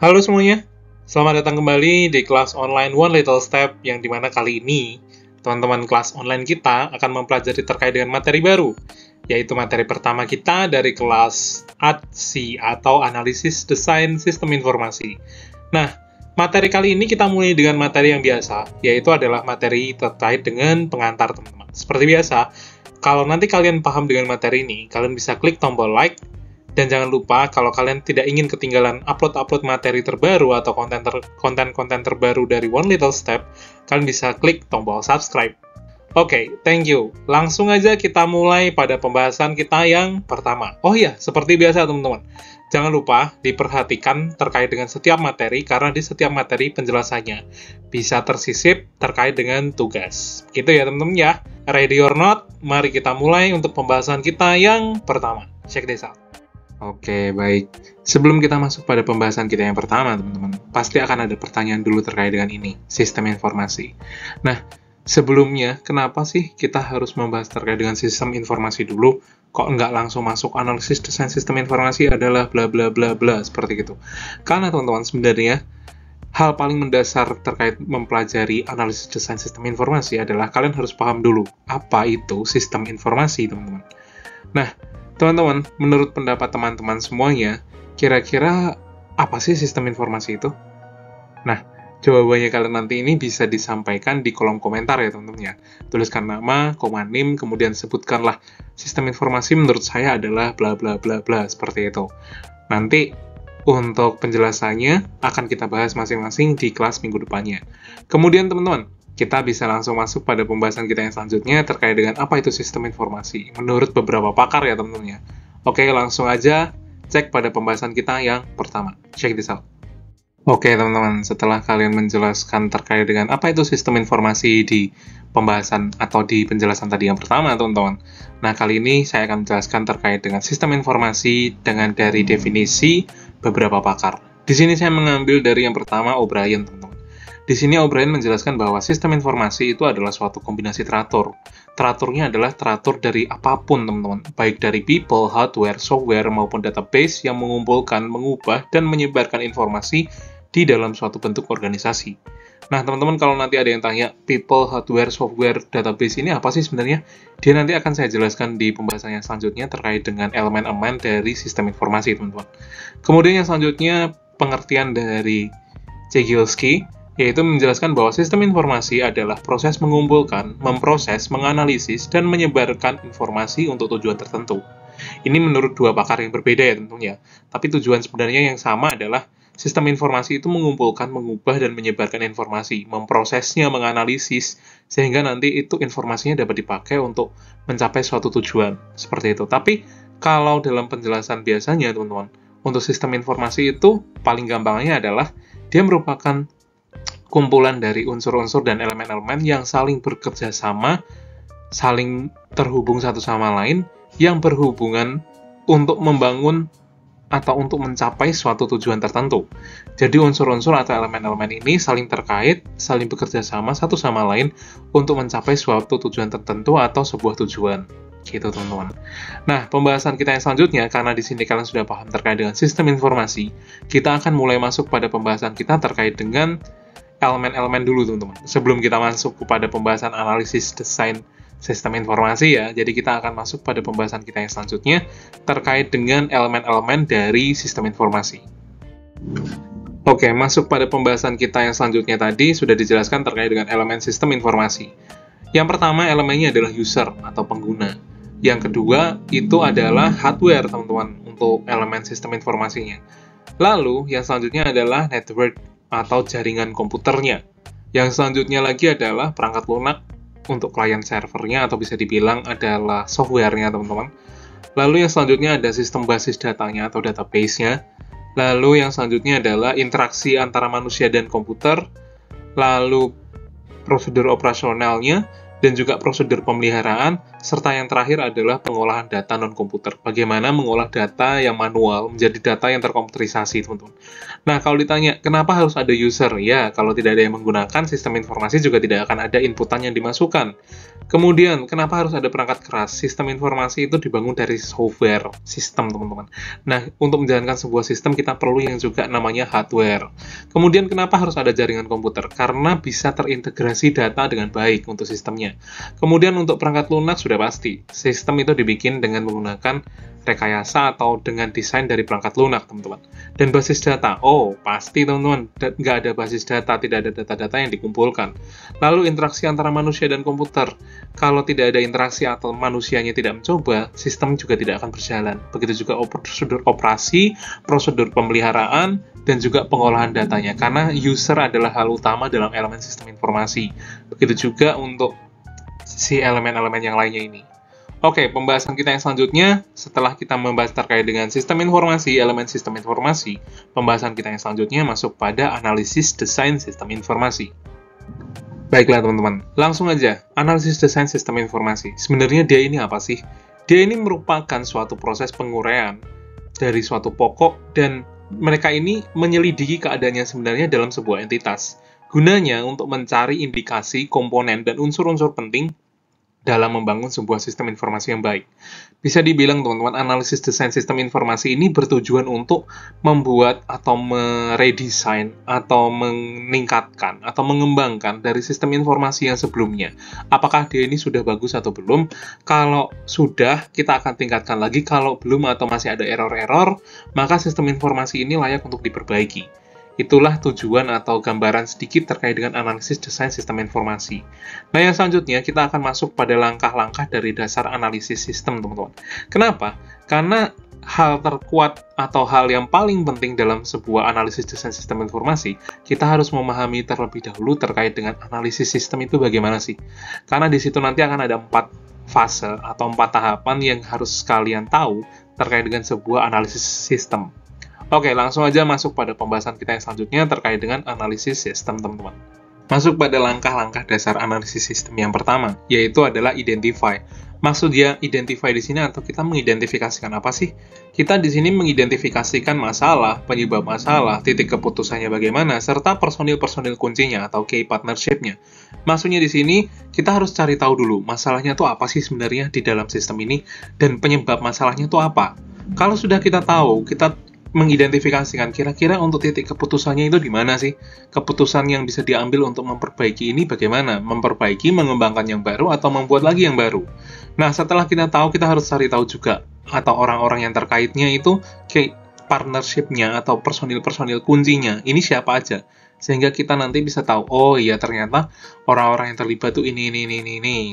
Halo semuanya, selamat datang kembali di kelas online One Little Step yang dimana kali ini teman-teman kelas online kita akan mempelajari terkait dengan materi baru, yaitu materi pertama kita dari kelas ADSI atau Analisis Desain Sistem Informasi. Nah, materi kali ini kita mulai dengan materi yang biasa, yaitu adalah materi terkait dengan pengantar teman-teman. Seperti biasa, kalau nanti kalian paham dengan materi ini, kalian bisa klik tombol like. Dan jangan lupa, kalau kalian tidak ingin ketinggalan upload-upload materi terbaru atau konten-konten terbaru dari One Little Step, kalian bisa klik tombol subscribe. Oke, thank you. Langsung aja kita mulai pada pembahasan kita yang pertama. Oh iya, seperti biasa teman-teman. Jangan lupa diperhatikan terkait dengan setiap materi, karena di setiap materi penjelasannya bisa tersisip terkait dengan tugas. Gitu ya teman-teman ya. Ready or not, mari kita mulai untuk pembahasan kita yang pertama. Check this out. Oke, baik. Sebelum kita masuk pada pembahasan kita yang pertama, teman-teman, pasti akan ada pertanyaan dulu terkait dengan ini, sistem informasi. Nah, sebelumnya, kenapa sih kita harus membahas terkait dengan sistem informasi dulu? Kok nggak langsung masuk analisis desain sistem informasi adalah bla bla bla bla, seperti itu? Karena, teman-teman, sebenarnya, hal paling mendasar terkait mempelajari analisis desain sistem informasi adalah kalian harus paham dulu, apa itu sistem informasi, teman-teman. Nah, teman-teman, menurut pendapat teman-teman semuanya, kira-kira apa sih sistem informasi itu? Nah, jawabannya kalian nanti ini bisa disampaikan di kolom komentar ya teman-teman ya. Tuliskan nama, koma NIM, kemudian sebutkanlah sistem informasi menurut saya adalah bla bla bla bla, seperti itu. Nanti untuk penjelasannya akan kita bahas masing-masing di kelas minggu depannya. Kemudian teman-teman, kita bisa langsung masuk pada pembahasan kita yang selanjutnya terkait dengan apa itu sistem informasi, menurut beberapa pakar ya teman-teman ya. Oke, langsung aja cek pada pembahasan kita yang pertama. Check this out. Oke teman-teman, setelah kalian menjelaskan terkait dengan apa itu sistem informasi di pembahasan atau di penjelasan tadi yang pertama teman-teman. Nah, kali ini saya akan menjelaskan terkait dengan sistem informasi dengan dari definisi beberapa pakar. Di sini saya mengambil dari yang pertama O'Brien, teman-teman. Di sini O'Brien menjelaskan bahwa sistem informasi itu adalah suatu kombinasi teratur. Teraturnya adalah teratur dari apapun, teman-teman. Baik dari people, hardware, software, maupun database yang mengumpulkan, mengubah, dan menyebarkan informasi di dalam suatu bentuk organisasi. Nah, teman-teman, kalau nanti ada yang tanya, people, hardware, software, database ini apa sih sebenarnya? Dia nanti akan saya jelaskan di pembahasan yang selanjutnya terkait dengan elemen-elemen dari sistem informasi, teman-teman. Kemudian yang selanjutnya, pengertian dari Cegielski, yaitu menjelaskan bahwa sistem informasi adalah proses mengumpulkan, memproses, menganalisis, dan menyebarkan informasi untuk tujuan tertentu. Ini menurut dua pakar yang berbeda ya tentunya, tapi tujuan sebenarnya yang sama adalah sistem informasi itu mengumpulkan, mengubah, dan menyebarkan informasi, memprosesnya, menganalisis, sehingga nanti itu informasinya dapat dipakai untuk mencapai suatu tujuan, seperti itu. Tapi kalau dalam penjelasan biasanya teman-teman, untuk sistem informasi itu paling gampangnya adalah dia merupakan kumpulan dari unsur-unsur dan elemen-elemen yang saling bekerja sama, saling terhubung satu sama lain, yang berhubungan untuk membangun atau untuk mencapai suatu tujuan tertentu. Jadi unsur-unsur atau elemen-elemen ini saling terkait, saling bekerja sama satu sama lain untuk mencapai suatu tujuan tertentu atau sebuah tujuan. Gitu teman-teman. Nah, pembahasan kita yang selanjutnya, karena di sini kalian sudah paham terkait dengan sistem informasi, kita akan mulai masuk pada pembahasan kita terkait dengan elemen-elemen dulu teman-teman. Sebelum kita masuk kepada pembahasan analisis desain sistem informasi ya, jadi kita akan masuk pada pembahasan kita yang selanjutnya terkait dengan elemen-elemen dari sistem informasi. Oke, masuk pada pembahasan kita yang selanjutnya tadi sudah dijelaskan terkait dengan elemen sistem informasi. Yang pertama elemennya adalah user atau pengguna. Yang kedua itu adalah hardware teman-teman untuk elemen sistem informasinya. Lalu yang selanjutnya adalah network atau jaringan komputernya. Yang selanjutnya lagi adalah perangkat lunak untuk client servernya atau bisa dibilang adalah softwarenya teman-teman. Lalu yang selanjutnya ada sistem basis datanya atau database-nya. Lalu yang selanjutnya adalah interaksi antara manusia dan komputer. Lalu prosedur operasionalnya. dan juga prosedur pemeliharaan, serta yang terakhir adalah pengolahan data non-komputer. Bagaimana mengolah data yang manual menjadi data yang terkomputerisasi, teman-teman. Nah, kalau ditanya, kenapa harus ada user? Ya, kalau tidak ada yang menggunakan, sistem informasi juga tidak akan ada inputan yang dimasukkan. Kemudian, kenapa harus ada perangkat keras? Sistem informasi itu dibangun dari software, sistem, teman-teman. Nah, untuk menjalankan sebuah sistem, kita perlu yang juga namanya hardware. Kemudian, kenapa harus ada jaringan komputer? Karena bisa terintegrasi data dengan baik untuk sistemnya. Kemudian, untuk perangkat lunak sudah pasti. Sistem itu dibikin dengan menggunakan rekayasa atau dengan desain dari perangkat lunak, teman-teman. Dan basis data, oh pasti teman-teman, nggak ada basis data, tidak ada data-data yang dikumpulkan. Lalu interaksi antara manusia dan komputer, kalau tidak ada interaksi atau manusianya tidak mencoba, sistem juga tidak akan berjalan. Begitu juga prosedur operasi, prosedur pemeliharaan, dan juga pengolahan datanya, karena user adalah hal utama dalam elemen sistem informasi. Begitu juga untuk si elemen-elemen yang lainnya ini. Oke, pembahasan kita yang selanjutnya, setelah kita membahas terkait dengan sistem informasi, elemen sistem informasi, pembahasan kita yang selanjutnya masuk pada analisis desain sistem informasi. Baiklah teman-teman, langsung aja, analisis desain sistem informasi. Sebenarnya dia ini apa sih? Dia ini merupakan suatu proses penguraian dari suatu pokok, dan mereka ini menyelidiki keadaannya sebenarnya dalam sebuah entitas. Gunanya untuk mencari indikasi, komponen, dan unsur-unsur penting dalam membangun sebuah sistem informasi yang baik. Bisa dibilang, teman-teman, analisis desain sistem informasi ini bertujuan untuk membuat atau meredesain atau meningkatkan atau mengembangkan dari sistem informasi yang sebelumnya. Apakah dia ini sudah bagus atau belum? Kalau sudah, kita akan tingkatkan lagi. Kalau belum atau masih ada error-error, maka sistem informasi ini layak untuk diperbaiki. Itulah tujuan atau gambaran sedikit terkait dengan analisis desain sistem informasi. Nah, yang selanjutnya kita akan masuk pada langkah-langkah dari dasar analisis sistem, teman-teman. Kenapa? Karena hal terkuat atau hal yang paling penting dalam sebuah analisis desain sistem informasi, kita harus memahami terlebih dahulu terkait dengan analisis sistem itu bagaimana sih. Karena di situ nanti akan ada 4 fase atau 4 tahapan yang harus kalian tahu terkait dengan sebuah analisis sistem. Oke, langsung aja masuk pada pembahasan kita yang selanjutnya terkait dengan analisis sistem, teman-teman. Masuk pada langkah-langkah dasar analisis sistem yang pertama, yaitu adalah identify. Maksudnya identify di sini atau kita mengidentifikasikan apa sih? Kita di sini mengidentifikasikan masalah, penyebab masalah, titik keputusannya bagaimana, serta personil-personil kuncinya atau key partnership-nya. Maksudnya di sini kita harus cari tahu dulu masalahnya tuh apa sih sebenarnya di dalam sistem ini dan penyebab masalahnya tuh apa. Kalau sudah kita tahu, kita mengidentifikasikan kira-kira untuk titik keputusannya itu di mana sih? Keputusan yang bisa diambil untuk memperbaiki ini bagaimana? Memperbaiki, mengembangkan yang baru, atau membuat lagi yang baru? Nah, setelah kita tahu, kita harus cari tahu juga, atau orang-orang yang terkaitnya itu, kayak partnership-nya atau personil-personil kuncinya, ini siapa aja? Sehingga kita nanti bisa tahu, oh iya ternyata orang-orang yang terlibat tuh ini.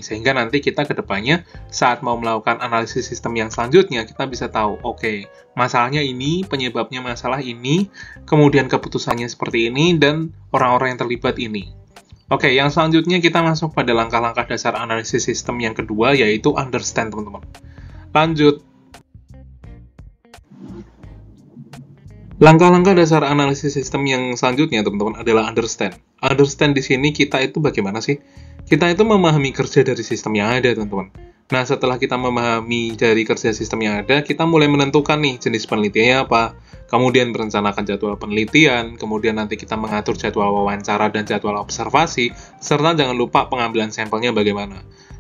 Sehingga nanti kita ke depannya saat mau melakukan analisis sistem yang selanjutnya, kita bisa tahu, oke, masalahnya ini, penyebabnya masalah ini, kemudian keputusannya seperti ini, dan orang-orang yang terlibat ini. Oke, yang selanjutnya kita masuk pada langkah-langkah dasar analisis sistem yang kedua, yaitu understand, teman-teman. Lanjut. Langkah-langkah dasar analisis sistem yang selanjutnya, teman-teman, adalah understand. Understand di sini kita itu bagaimana sih? Kita itu memahami kerja dari sistem yang ada, teman-teman. Nah, setelah kita memahami dari kerja sistem yang ada, kita mulai menentukan nih jenis penelitiannya apa, kemudian merencanakan jadwal penelitian, kemudian nanti kita mengatur jadwal wawancara dan jadwal observasi, serta jangan lupa pengambilan sampelnya bagaimana.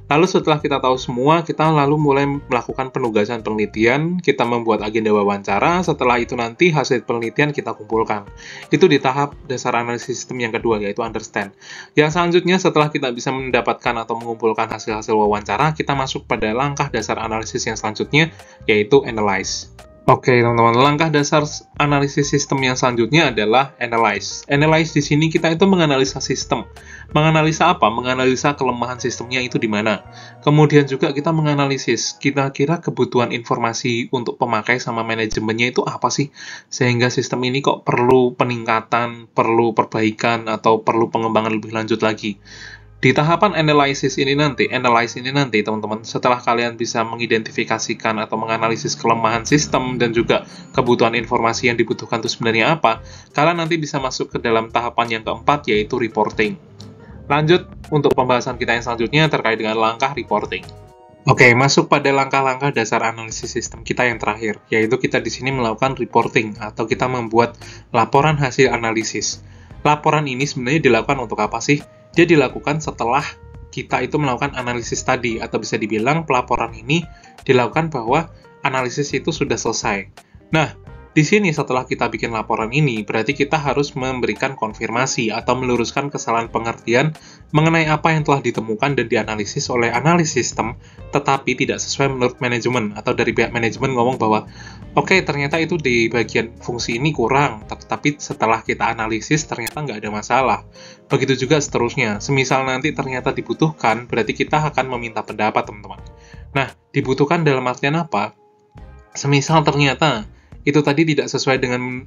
Lalu setelah kita tahu semua, kita lalu mulai melakukan penugasan penelitian, kita membuat agenda wawancara, setelah itu nanti hasil penelitian kita kumpulkan. Itu di tahap dasar analisis sistem yang kedua, yaitu understand. Yang selanjutnya, setelah kita bisa mendapatkan atau mengumpulkan hasil-hasil wawancara, kita masuk pada langkah dasar analisis yang selanjutnya, yaitu analyze. Oke, teman-teman, langkah dasar analisis sistem yang selanjutnya adalah analyze. Analyze di sini kita itu menganalisa sistem. Menganalisa apa? Menganalisa kelemahan sistemnya itu di mana. Kemudian juga kita menganalisis kira-kira kebutuhan informasi untuk pemakai sama manajemennya itu apa sih? Sehingga sistem ini kok perlu peningkatan, perlu perbaikan, atau perlu pengembangan lebih lanjut lagi. Di tahapan analyze ini nanti, teman-teman, setelah kalian bisa mengidentifikasikan atau menganalisis kelemahan sistem dan juga kebutuhan informasi yang dibutuhkan itu sebenarnya apa, kalian nanti bisa masuk ke dalam tahapan yang keempat, yaitu reporting. Lanjut untuk pembahasan kita yang selanjutnya terkait dengan langkah reporting. Oke, masuk pada langkah-langkah dasar analisis sistem kita yang terakhir, yaitu kita di sini melakukan reporting atau kita membuat laporan hasil analisis. Laporan ini sebenarnya dilakukan untuk apa sih? Dia dilakukan setelah kita itu melakukan analisis tadi, atau bisa dibilang pelaporan ini dilakukan bahwa analisis itu sudah selesai. Nah, di sini setelah kita bikin laporan ini, berarti kita harus memberikan konfirmasi atau meluruskan kesalahan pengertian mengenai apa yang telah ditemukan dan dianalisis oleh analis sistem, tetapi tidak sesuai menurut manajemen, atau dari pihak manajemen ngomong bahwa, oke, ternyata itu di bagian fungsi ini kurang, tapi setelah kita analisis ternyata nggak ada masalah. Begitu juga seterusnya, semisal nanti ternyata dibutuhkan, berarti kita akan meminta pendapat, teman-teman. Nah, dibutuhkan dalam artian apa? Semisal ternyata itu tadi tidak sesuai dengan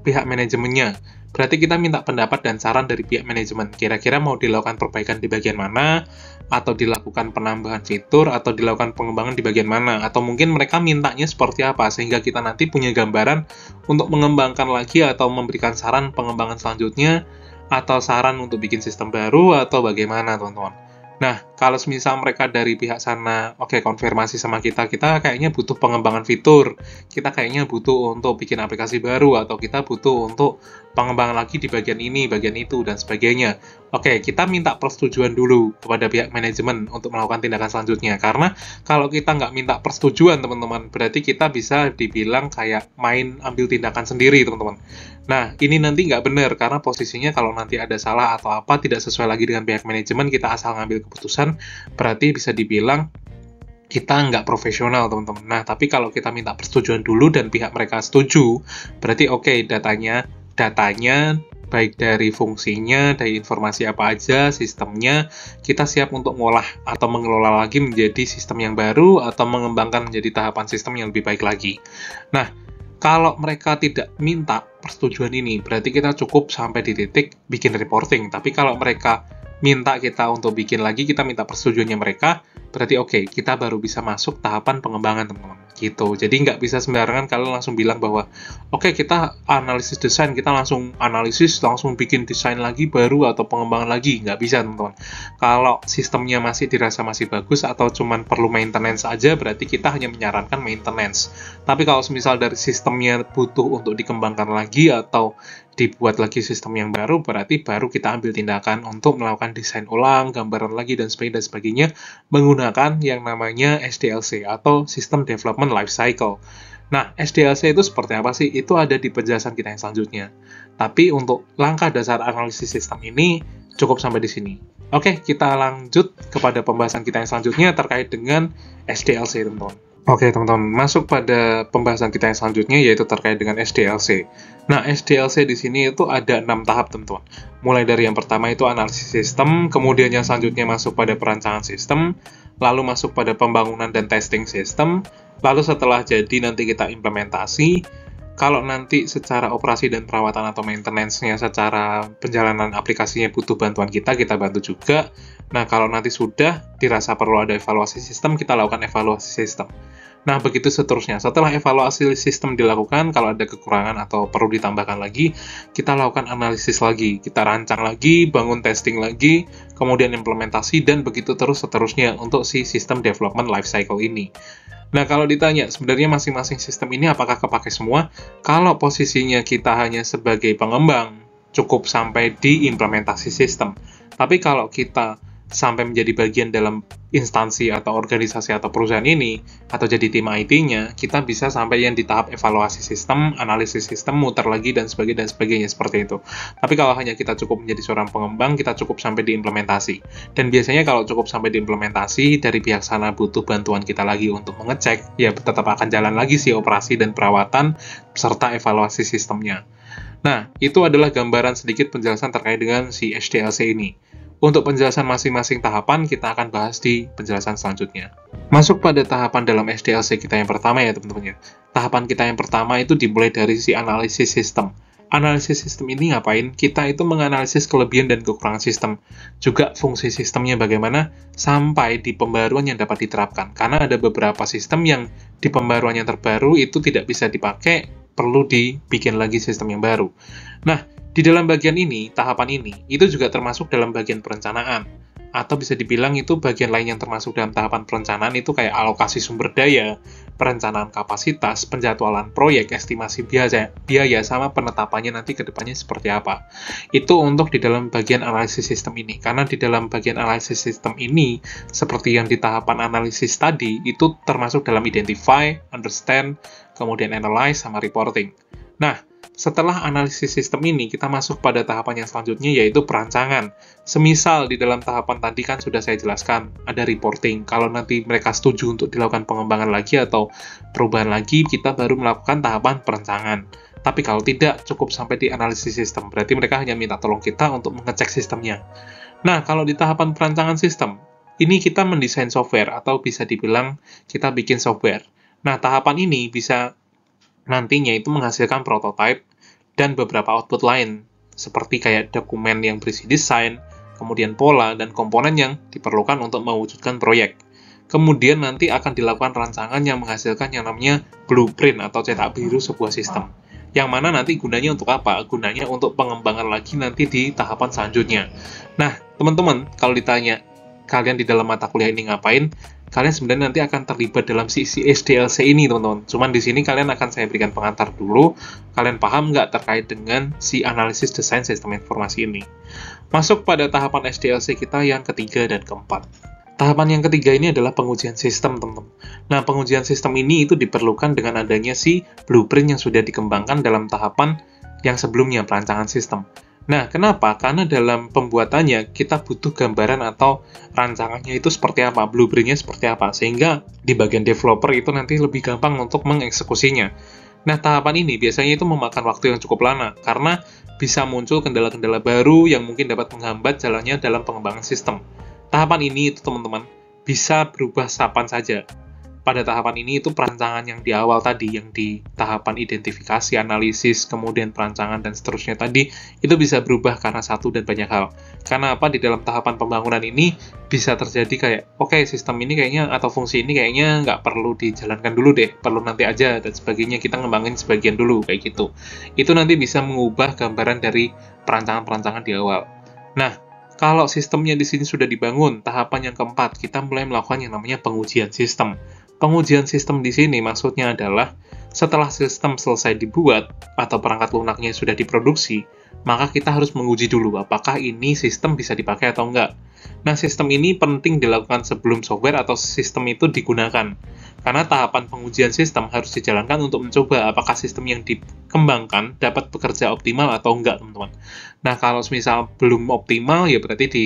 pihak manajemennya, berarti kita minta pendapat dan saran dari pihak manajemen. Kira-kira mau dilakukan perbaikan di bagian mana, atau dilakukan penambahan fitur, atau dilakukan pengembangan di bagian mana, atau mungkin mereka mintanya seperti apa, sehingga kita nanti punya gambaran untuk mengembangkan lagi atau memberikan saran pengembangan selanjutnya, atau saran untuk bikin sistem baru, atau bagaimana, teman-teman. Nah, kalau misal mereka dari pihak sana, oke, konfirmasi sama kita kayaknya butuh pengembangan fitur, kita kayaknya butuh untuk bikin aplikasi baru, atau kita butuh untuk pengembangan lagi di bagian ini, bagian itu, dan sebagainya. Oke, kita minta persetujuan dulu kepada pihak manajemen untuk melakukan tindakan selanjutnya, karena kalau kita nggak minta persetujuan, teman-teman, berarti kita bisa dibilang kayak main ambil tindakan sendiri, teman-teman. Nah, ini nanti nggak benar, karena posisinya kalau nanti ada salah atau apa, tidak sesuai lagi dengan pihak manajemen, kita asal ngambil keputusan, berarti bisa dibilang kita nggak profesional, teman-teman. Nah, tapi kalau kita minta persetujuan dulu dan pihak mereka setuju, berarti oke, datanya, baik dari fungsinya, dari informasi apa aja, sistemnya, kita siap untuk ngolah atau mengelola lagi menjadi sistem yang baru, atau mengembangkan menjadi tahapan sistem yang lebih baik lagi. Nah, kalau mereka tidak minta persetujuan ini, berarti kita cukup sampai di titik bikin reporting. Tapi kalau mereka minta kita untuk bikin lagi, kita minta persetujuannya mereka, berarti oke, kita baru bisa masuk tahapan pengembangan, teman-teman. Gitu. Jadi nggak bisa sembarangan kalian langsung bilang bahwa, oke, kita analisis desain, kita langsung analisis, langsung bikin desain lagi baru atau pengembangan lagi. Nggak bisa, teman-teman. Kalau sistemnya masih dirasa masih bagus atau cuman perlu maintenance aja, berarti kita hanya menyarankan maintenance. Tapi kalau misal dari sistemnya butuh untuk dikembangkan lagi atau dibuat lagi sistem yang baru, berarti baru kita ambil tindakan untuk melakukan desain ulang, gambaran lagi, dan sebagainya menggunakan yang namanya SDLC atau System Development Life Cycle. Nah, SDLC itu seperti apa sih? Itu ada di penjelasan kita yang selanjutnya. Tapi untuk langkah dasar analisis sistem ini cukup sampai di sini. Oke, kita lanjut kepada pembahasan kita yang selanjutnya terkait dengan SDLC, teman-teman. Oke, teman-teman, masuk pada pembahasan kita yang selanjutnya, yaitu terkait dengan SDLC. Nah, SDLC di sini itu ada 6 tahap, teman-teman. Mulai dari yang pertama itu analisis sistem, kemudian yang selanjutnya masuk pada perancangan sistem, lalu masuk pada pembangunan dan testing sistem, lalu setelah jadi nanti kita implementasi. Kalau nanti secara operasi dan perawatan atau maintenance-nya secara penjalanan aplikasinya butuh bantuan kita bantu juga. Nah, kalau nanti sudah dirasa perlu ada evaluasi sistem, kita lakukan evaluasi sistem. Nah, begitu seterusnya. Setelah evaluasi sistem dilakukan, kalau ada kekurangan atau perlu ditambahkan lagi, kita lakukan analisis lagi. Kita rancang lagi, bangun testing lagi, kemudian implementasi, dan begitu terus seterusnya untuk si sistem development lifecycle ini. Nah, kalau ditanya, sebenarnya masing-masing sistem ini apakah kepakai semua? Kalau posisinya kita hanya sebagai pengembang, cukup sampai di implementasi sistem. Tapi kalau kita sampai menjadi bagian dalam instansi atau organisasi atau perusahaan ini, atau jadi tim IT-nya, kita bisa sampai yang di tahap evaluasi sistem, analisis sistem, muter lagi, dan sebagainya seperti itu. Tapi kalau hanya kita cukup menjadi seorang pengembang, kita cukup sampai di implementasi. Dan biasanya kalau cukup sampai di implementasi, dari pihak sana butuh bantuan kita lagi untuk mengecek, ya tetap akan jalan lagi sih operasi dan perawatan, serta evaluasi sistemnya. Nah, itu adalah gambaran sedikit penjelasan terkait dengan si SDLC ini. Untuk penjelasan masing-masing tahapan, kita akan bahas di penjelasan selanjutnya. Masuk pada tahapan dalam SDLC kita yang pertama ya teman-teman ya. Tahapan kita yang pertama itu dimulai dari si analisis sistem. Analisis sistem ini ngapain? Kita itu menganalisis kelebihan dan kekurangan sistem. Juga fungsi sistemnya bagaimana, sampai di pembaruan yang dapat diterapkan. Karena ada beberapa sistem yang di pembaruan yang terbaru itu tidak bisa dipakai perlu dibikin lagi sistem yang baru. Nah, di dalam bagian ini, tahapan ini, itu juga termasuk dalam bagian perencanaan. Atau bisa dibilang itu bagian lain yang termasuk dalam tahapan perencanaan itu kayak alokasi sumber daya, perencanaan kapasitas, penjadwalan proyek, estimasi biaya, sama penetapannya nanti ke depannya seperti apa. Itu untuk di dalam bagian analisis sistem ini. Karena di dalam bagian analisis sistem ini, seperti yang di tahapan analisis tadi, itu termasuk dalam identify, understand, kemudian analyze, sama reporting. Nah, setelah analisis sistem ini, kita masuk pada tahapan yang selanjutnya, yaitu perancangan. Semisal di dalam tahapan tadi kan sudah saya jelaskan, ada reporting. Kalau nanti mereka setuju untuk dilakukan pengembangan lagi atau perubahan lagi, kita baru melakukan tahapan perancangan. Tapi kalau tidak, cukup sampai di analisis sistem. Berarti mereka hanya minta tolong kita untuk mengecek sistemnya. Nah, kalau di tahapan perancangan sistem, ini kita mendesain software, atau bisa dibilang kita bikin software. Nah, tahapan ini bisa nantinya itu menghasilkan prototype dan beberapa output lain, seperti kayak dokumen yang berisi desain, kemudian pola, dan komponen yang diperlukan untuk mewujudkan proyek. Kemudian nanti akan dilakukan rancangan yang menghasilkan yang namanya blueprint atau cetak biru sebuah sistem. Yang mana nanti gunanya untuk apa? Gunanya untuk pengembangan lagi nanti di tahapan selanjutnya. Nah, teman-teman, kalau ditanya, kalian di dalam mata kuliah ini ngapain? Kalian sebenarnya nanti akan terlibat dalam si SDLC ini, teman-teman. Cuman di sini kalian akan saya berikan pengantar dulu, kalian paham nggak terkait dengan si analisis desain sistem informasi ini. Masuk pada tahapan SDLC kita yang ketiga dan keempat. Tahapan yang ketiga ini adalah pengujian sistem, teman-teman. Nah, pengujian sistem ini itu diperlukan dengan adanya si blueprint yang sudah dikembangkan dalam tahapan yang sebelumnya, perancangan sistem. Nah, kenapa? Karena dalam pembuatannya kita butuh gambaran atau rancangannya itu seperti apa, blueprint-nya seperti apa, sehingga di bagian developer itu nanti lebih gampang untuk mengeksekusinya. Nah, tahapan ini biasanya itu memakan waktu yang cukup lama, karena bisa muncul kendala-kendala baru yang mungkin dapat menghambat jalannya dalam pengembangan sistem. Tahapan ini itu, teman-teman, bisa berubah kapan saja. Pada tahapan ini itu perancangan yang di awal tadi, yang di tahapan identifikasi, analisis, kemudian perancangan, dan seterusnya tadi, itu bisa berubah karena satu dan banyak hal. Karena apa? Di dalam tahapan pembangunan ini bisa terjadi kayak, oke, sistem ini kayaknya, atau fungsi ini kayaknya nggak perlu dijalankan dulu deh, perlu nanti aja, dan sebagainya, kita ngembangin sebagian dulu, kayak gitu. Itu nanti bisa mengubah gambaran dari perancangan-perancangan di awal. Nah, kalau sistemnya di sini sudah dibangun, tahapan yang keempat, kita mulai melakukan yang namanya pengujian sistem. Pengujian sistem di sini maksudnya adalah setelah sistem selesai dibuat atau perangkat lunaknya sudah diproduksi, maka kita harus menguji dulu apakah ini sistem bisa dipakai atau enggak. Nah, sistem ini penting dilakukan sebelum software atau sistem itu digunakan. Karena tahapan pengujian sistem harus dijalankan untuk mencoba apakah sistem yang dikembangkan dapat bekerja optimal atau enggak, teman-teman. Nah, kalau misal belum optimal, ya berarti di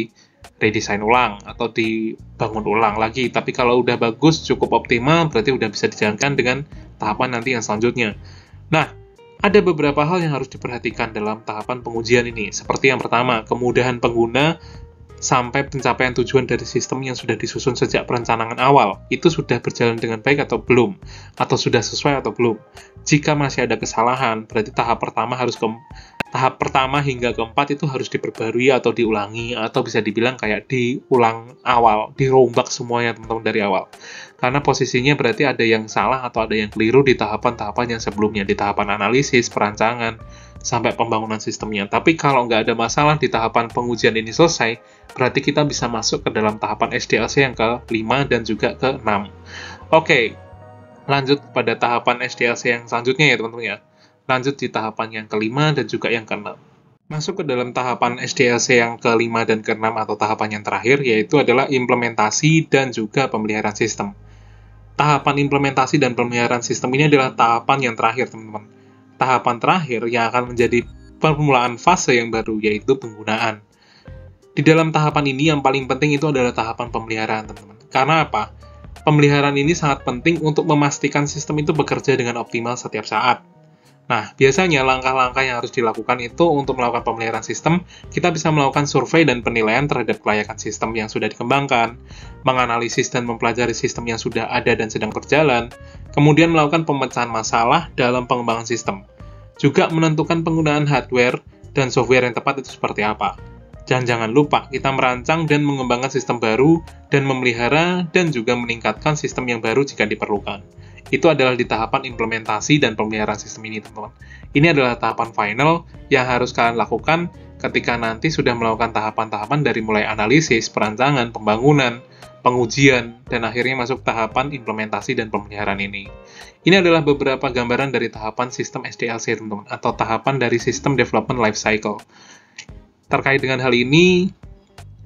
redesign ulang atau dibangun ulang lagi. Tapi kalau udah bagus, cukup optimal, berarti udah bisa dijalankan dengan tahapan nanti yang selanjutnya. Nah, ada beberapa hal yang harus diperhatikan dalam tahapan pengujian ini. Seperti yang pertama, kemudahan pengguna sampai pencapaian tujuan dari sistem yang sudah disusun sejak perencanaan awal. Itu sudah berjalan dengan baik atau belum? Atau sudah sesuai atau belum? Jika masih ada kesalahan, berarti tahap pertama hingga keempat itu harus diperbarui atau diulangi, atau bisa dibilang kayak diulang awal, dirombak semuanya, teman-teman, dari awal. Karena posisinya berarti ada yang salah atau ada yang keliru di tahapan-tahapan yang sebelumnya, di tahapan analisis, perancangan, sampai pembangunan sistemnya. Tapi kalau nggak ada masalah di tahapan pengujian ini selesai, berarti kita bisa masuk ke dalam tahapan SDLC yang ke-5 dan juga ke-6. Oke, lanjut pada tahapan SDLC yang selanjutnya ya, teman-teman ya. Lanjut di tahapan yang ke-5 dan juga yang ke-6. Masuk ke dalam tahapan SDLC yang ke-5 dan ke-6 atau tahapan yang terakhir, yaitu adalah implementasi dan juga pemeliharaan sistem. Tahapan implementasi dan pemeliharaan sistem ini adalah tahapan yang terakhir, teman-teman. Tahapan terakhir yang akan menjadi permulaan fase yang baru, yaitu penggunaan. Di dalam tahapan ini yang paling penting itu adalah tahapan pemeliharaan, teman-teman. Karena apa? Pemeliharaan ini sangat penting untuk memastikan sistem itu bekerja dengan optimal setiap saat. Nah, biasanya langkah-langkah yang harus dilakukan itu untuk melakukan pemeliharaan sistem, kita bisa melakukan survei dan penilaian terhadap kelayakan sistem yang sudah dikembangkan, menganalisis dan mempelajari sistem yang sudah ada dan sedang berjalan, kemudian melakukan pemecahan masalah dalam pengembangan sistem. Juga menentukan penggunaan hardware dan software yang tepat itu seperti apa. Dan jangan lupa, kita merancang dan mengembangkan sistem baru dan memelihara dan juga meningkatkan sistem yang baru jika diperlukan. itu adalah di tahapan implementasi dan pemeliharaan sistem ini, teman-teman. Ini adalah tahapan final yang harus kalian lakukan ketika nanti sudah melakukan tahapan-tahapan dari mulai analisis, perancangan, pembangunan, pengujian, dan akhirnya masuk tahapan implementasi dan pemeliharaan ini. Ini adalah beberapa gambaran dari tahapan sistem SDLC, teman-teman, atau tahapan dari System Development Life Cycle. Terkait dengan hal ini,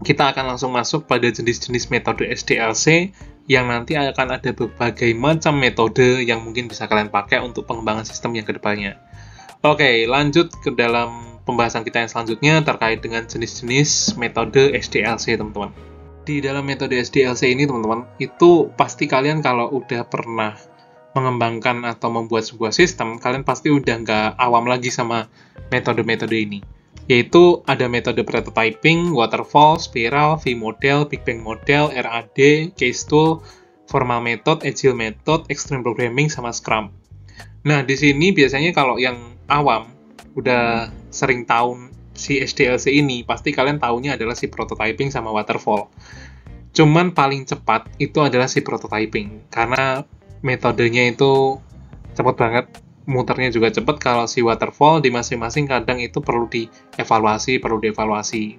kita akan langsung masuk pada jenis-jenis metode SDLC yang nanti akan ada berbagai macam metode yang mungkin bisa kalian pakai untuk pengembangan sistem yang kedepannya. Oke, lanjut ke dalam pembahasan kita yang selanjutnya terkait dengan jenis-jenis metode SDLC, teman-teman. Di dalam metode SDLC ini, teman-teman, itu pasti kalian kalau udah pernah mengembangkan atau membuat sebuah sistem, kalian pasti udah nggak awam lagi sama metode-metode ini. Yaitu ada metode prototyping, waterfall, spiral, V-model, Big Bang model, RAD, case tool, formal method, agile method, extreme programming, sama Scrum. Nah, di sini biasanya kalau yang awam udah sering tahu si SDLC ini, pasti kalian tahunya adalah si prototyping sama waterfall. Cuman paling cepat itu adalah si prototyping, karena metodenya itu cepat banget, muternya juga cepat. Kalau si waterfall di masing-masing kadang itu perlu dievaluasi,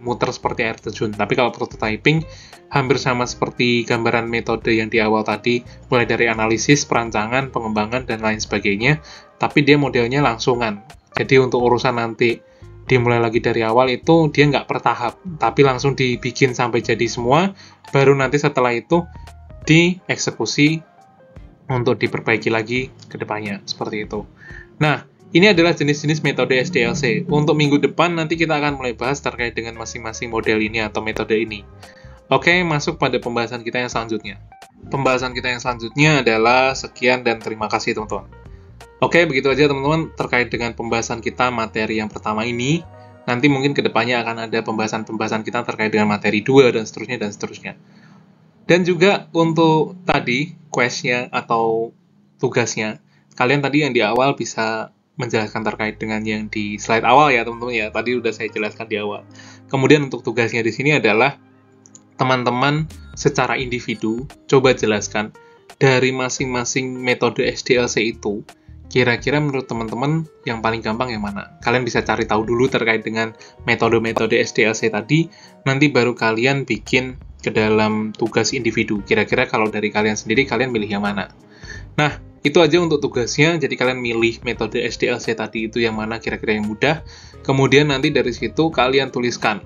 muter seperti air terjun. Tapi kalau prototyping hampir sama seperti gambaran metode yang di awal tadi, mulai dari analisis, perancangan, pengembangan, dan lain sebagainya, tapi dia modelnya langsungan. Jadi untuk urusan nanti dimulai lagi dari awal itu dia nggak per tahap, tapi langsung dibikin sampai jadi semua, baru nanti setelah itu dieksekusi untuk diperbaiki lagi ke depannya, seperti itu. Nah, ini adalah jenis-jenis metode SDLC. Untuk minggu depan nanti kita akan mulai bahas terkait dengan masing-masing model ini atau metode ini. Oke, masuk pada pembahasan kita yang selanjutnya. Pembahasan kita yang selanjutnya adalah sekian dan terima kasih, teman-teman. Oke, begitu aja, teman-teman, terkait dengan pembahasan kita materi yang pertama ini. Nanti mungkin ke depannya akan ada pembahasan-pembahasan kita terkait dengan materi 2 dan seterusnya dan seterusnya. Dan juga untuk tadi, quest-nya atau tugasnya, kalian tadi yang di awal bisa menjelaskan terkait dengan yang di slide awal ya, teman-teman ya. Tadi udah saya jelaskan di awal. Kemudian untuk tugasnya di sini adalah teman-teman secara individu coba jelaskan dari masing-masing metode SDLC itu, kira-kira menurut teman-teman yang paling gampang yang mana? Kalian bisa cari tahu dulu terkait dengan metode-metode SDLC tadi, nanti baru kalian bikin ke dalam tugas individu. Kira-kira kalau dari kalian sendiri, kalian milih yang mana? Nah, itu aja untuk tugasnya. Jadi kalian milih metode SDLC tadi itu yang mana kira-kira yang mudah. Kemudian nanti dari situ kalian tuliskan.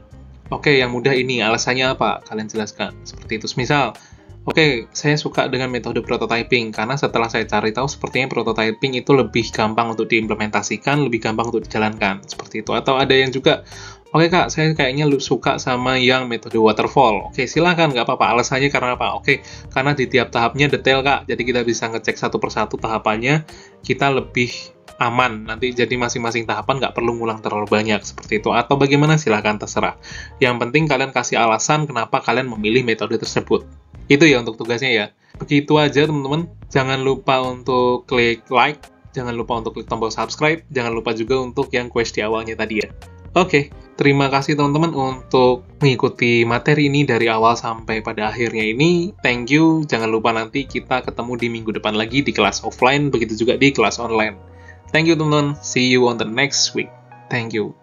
Oke, yang mudah ini, alasannya apa? Kalian jelaskan. Seperti itu. Misal, oke, saya suka dengan metode prototyping, karena setelah saya cari tahu, sepertinya prototyping itu lebih gampang untuk diimplementasikan, lebih gampang untuk dijalankan. Seperti itu. Atau ada yang juga, oke kak, saya kayaknya suka sama yang metode waterfall. Oke, silakan, nggak apa-apa. Alasannya karena apa? Oke, karena di tiap tahapnya detail kak, jadi kita bisa ngecek satu persatu tahapannya, kita lebih aman. Nanti jadi masing-masing tahapan nggak perlu ngulang terlalu banyak, seperti itu. Atau bagaimana, silakan, terserah. Yang penting kalian kasih alasan kenapa kalian memilih metode tersebut. Itu ya untuk tugasnya ya. Begitu aja, teman-teman. Jangan lupa untuk klik like, jangan lupa untuk klik tombol subscribe, jangan lupa juga untuk yang quest di awalnya tadi ya. Oke, terima kasih teman-teman untuk mengikuti materi ini dari awal sampai pada akhirnya ini. Thank you, jangan lupa nanti kita ketemu di minggu depan lagi di kelas offline, begitu juga di kelas online. Thank you teman-teman, see you on the next week. Thank you.